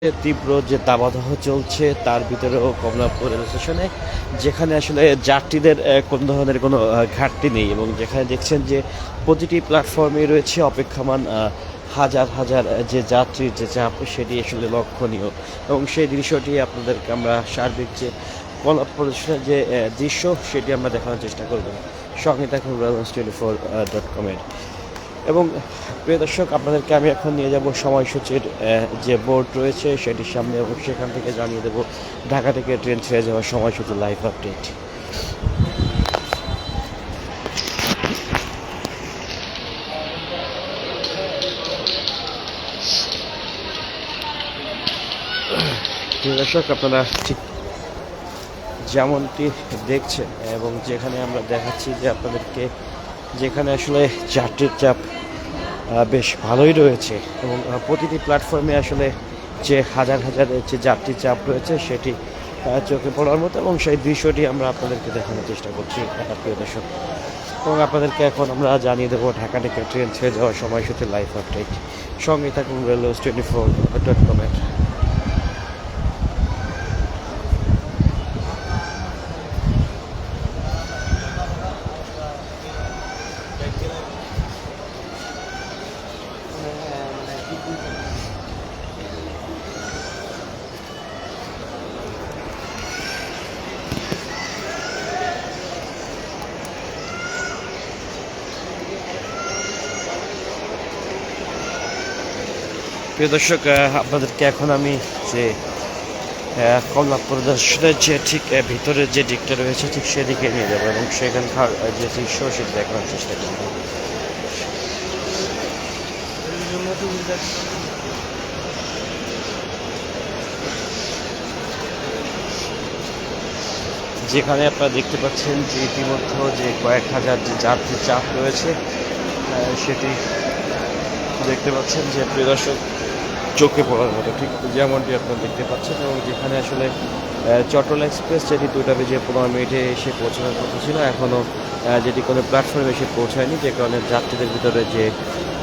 তীব্র যে দাবদাহ চলছে তার ভিতরেও কমলাপুর রেল স্টেশনে যেখানে আসলে যাত্রীদের কোনো ধরনের কোনো ঘাটতি নেই এবং যেখানে দেখছেন যে প্রতিটি প্ল্যাটফর্মে রয়েছে অপেক্ষমান হাজার হাজার যে যাত্রীর যে চাপ সেটি আসলে লক্ষণীয় এবং সেই দৃশ্যটি আপনাদেরকে আমরা সার্বিক যে কমলাপুর স্টেশনের যে দৃশ্য সেটি আমরা দেখানোর চেষ্টা করব। সঙ্গে থাকুন realnews24.com-এর। এবং প্রিয় দর্শক, আপনাদেরকে আমি এখন নিয়ে যাব সময়সূচির যে বোর্ড রয়েছে সেটির সামনে এবং সেখান থেকে জানিয়ে দেবো ঢাকা থেকে ট্রেন ছেড়ে যাওয়ার সময়সূচি লাইভ আপডেট। প্রিয় দর্শক, আপনারা ঠিক যেমনটি দেখছেন এবং যেখানে আমরা দেখাচ্ছি যে আপনাদেরকে যেখানে আসলে যাত্রীর চাপ বেশ ভালোই রয়েছে এবং প্রতিটি প্ল্যাটফর্মে আসলে যে হাজার হাজার যে যাত্রীর চাপ রয়েছে সেটি চোখে পড়ার মতো এবং সেই দৃশ্যটি আমরা আপনাদেরকে দেখানোর চেষ্টা করছি প্রিয় দর্শক। এবং আপনাদেরকে এখন আমরা জানিয়ে দেবো ঢাকা থেকে ট্রেন ছেড়ে যাওয়ার সময়সূচি লাইভ আপডেট। সঙ্গে থাকুন realnews24.com-এর। প্রিয় দর্শক, আপনাদেরকে এখন আমি যে কমলাপুর দর্শনের যে ঠিক ভিতরের যে দিকটা রয়েছে ঠিক সেদিকে নিয়ে যাবো এবং সেখানকার যে দৃশ্য সেটি দেখানোর চেষ্টা করবো। যেখানে আপনারা দেখতে পাচ্ছেন যে ইতিমধ্যে যে কয়েক হাজার যে যাত্রীর চাপ রয়েছে সেটি দেখতে পাচ্ছেন যে প্রিয় দর্শক চোখে পড়ার মতো, ঠিক যেমনটি আপনারা দেখতে পাচ্ছেন। এবং যেখানে আসলে চট্টলা এক্সপ্রেস যেটি 2:15 এসে পৌঁছানোর কথা ছিল এখনও যেটি কোনো প্ল্যাটফর্মে এসে পৌঁছায়নি, যে কারণে যাত্রীদের ভিতরে যে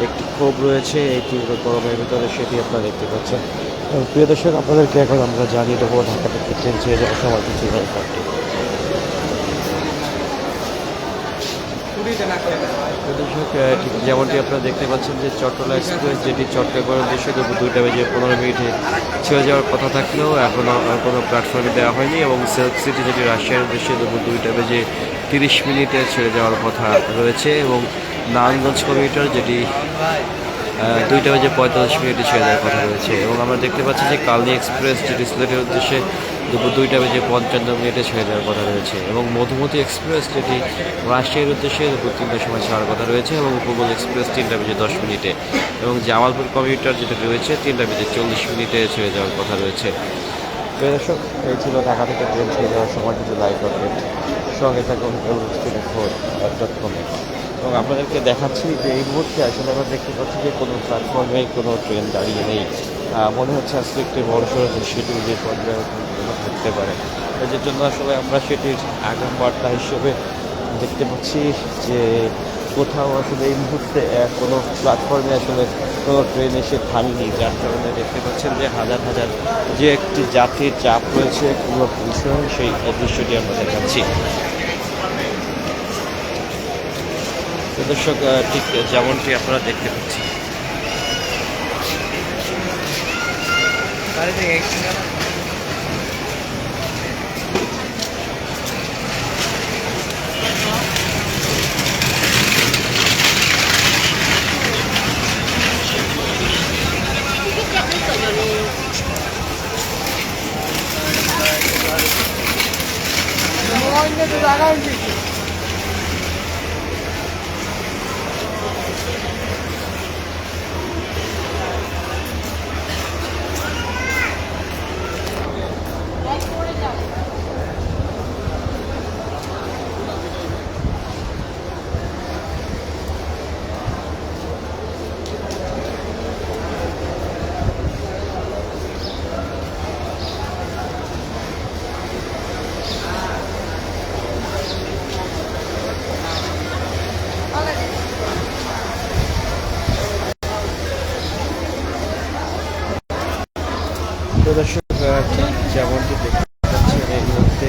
একটি ক্ষোভ রয়েছে এই তীব্র গরমের ভিতরে সেটি আপনারা দেখতে পাচ্ছেন। প্রিয় দর্শক, আপনাদেরকে এখন আমরা জানিয়ে দেবো ঢাকা থেকে ট্রেন ছেড়ে যাওয়ার সময় কিছু ব্যাপারটি। দর্শক, ঠিক যেমনটি আপনারা দেখতে পাচ্ছেন যে চট্টলা এক্সপ্রেস যেটি চট্টগ্রামের উদ্দেশ্যে দুপুর 2:15 ছেড়ে যাওয়ার কথা থাকলেও এখনও কোনো প্ল্যাটফর্মে দেওয়া হয়নি এবং সিল্ক সিটি যেটি রাশিয়ার উদ্দেশ্যে দুপুর 2:30 ছেড়ে যাওয়ার কথা রয়েছে এবং নারায়ণগঞ্জ কমিউটার যেটি 2:45 ছেড়ে যাওয়ার কথা রয়েছে এবং আমরা দেখতে পাচ্ছি যে কালনী এক্সপ্রেস যেটি সিলেটের উদ্দেশ্যে দুপুর 2:55 ছেড়ে যাওয়ার কথা রয়েছে এবং মধুমতি এক্সপ্রেস যেটি রাজশাহীর উদ্দেশ্যে দুপুর 3টার সময় ছাড়ার কথা রয়েছে এবং উপকূল এক্সপ্রেস 3:10 এবং জামালপুর কমিউটার যেটা রয়েছে 3:40 ছেড়ে যাওয়ার কথা রয়েছে। দর্শক, এই ছিল ঢাকা থেকে ট্রেন ছেড়ে যাওয়ার সময় কিছু লাইভ আপডেট। সঙ্গে থাকুন realnews24.com-এ এবং আপনাদেরকে দেখাচ্ছি যে এই মুহূর্তে আসলে আমরা দেখতে পাচ্ছি যে কোনো প্ল্যাটফর্মে কোনো ট্রেন দাঁড়িয়ে নেই। মনে হচ্ছে আজকে একটি বড়সড় যে শিডিউল যে পর্যায়ে থাকতে পারে, এর জন্য আসলে আমরা সেটির আগাম বার্তা হিসেবে দেখতে পাচ্ছি যে কোথাও আসলে এই মুহূর্তে কোনো প্ল্যাটফর্মে আসলে কোনো ট্রেন এসে থামেনি, যার কারণে দেখতে পাচ্ছেন যে হাজার হাজার যে একটি যাত্রীর চাপ রয়েছে কোনো বিষয় সেই দৃশ্যটি আমরা দেখাচ্ছি। দর্শক, ঠিক যেমনটি আপনারা দেখতে পাচ্ছেন। তো দর্শক ঠিক যেমনটি দেখতে পাচ্ছেন এই মুহূর্তে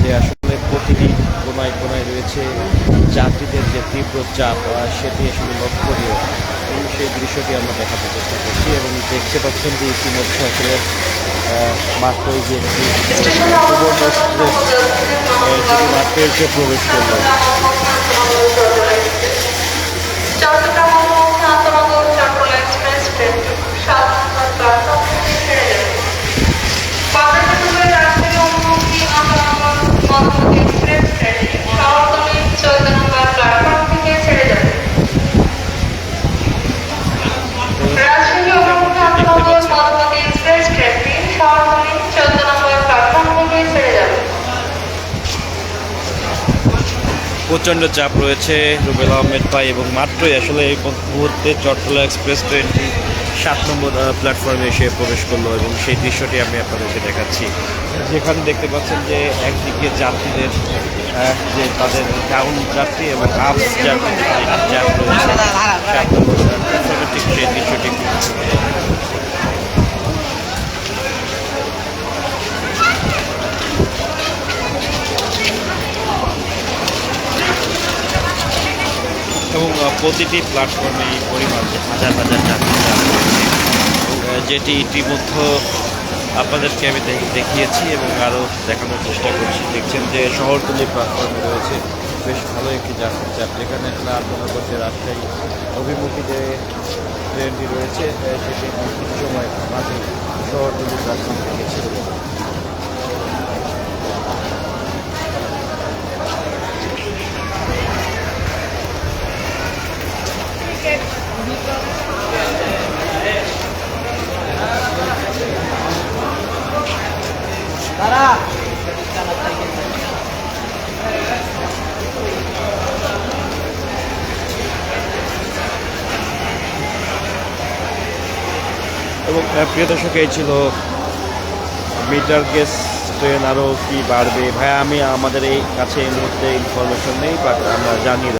যে আসলে প্রতিটি কোনায় কোনায় রয়েছে যাত্রীদের যে তীব্র চাপ সেটি আসলে লক্ষণীয় এবং সেই দৃশ্যটি আমরা দেখাতে চেষ্টা করছি এবং দেখতে পাচ্ছেন যে ইতিমধ্যে আসলে মাত্রই যে সুবর্ণ এক্সপ্রেস যেটি মাত্র এসে প্রবেশ করলো। প্রচণ্ড চাপ রয়েছে রুবেল আহমেদ ভাই এবং মাত্রই আসলে এই মুহূর্তে চট্টলা এক্সপ্রেস ট্রেনটি 7 নম্বর প্ল্যাটফর্মে এসে প্রবেশ করলো এবং সেই দৃশ্যটি আমি আপনাদেরকে দেখাচ্ছি, যেখানে দেখতে পাচ্ছেন যে একদিকে যাত্রীদের যে তাদের ডাউন যাত্রী এবং আপ যাত্রী জ্যাম রয়েছে 7 নম্বর প্ল্যাটফর্মে, ঠিক সেই দৃশ্যটি এবং প্রতিটি প্ল্যাটফর্মে এই পরিমাণ হাজার হাজার যাত্রী যেটি ইতিমধ্যে আপনাদেরকে আমি দেখিয়েছি এবং আরও দেখানোর চেষ্টা করছি। দেখছেন যে শহরতলি প্ল্যাটফর্মে রয়েছে বেশ ভালো একটি যাত্রীর চাপ, যেখানে আসলে আন্তনগর রাজশাহী অভিমুখী যে ট্রেনটি রয়েছে সেটি কিছু সময় মাঝে শহরতলি প্ল্যাটফর্ম থেকে ছিল। এবং প্রিয় দর্শক, এই ছিল মিটার গেজ ট্রেন আরও কি বাড়বে ভাইয়া, আমি আমাদের এই কাছে এই মুহূর্তে ইনফরমেশন নেই, বাট আমরা জানি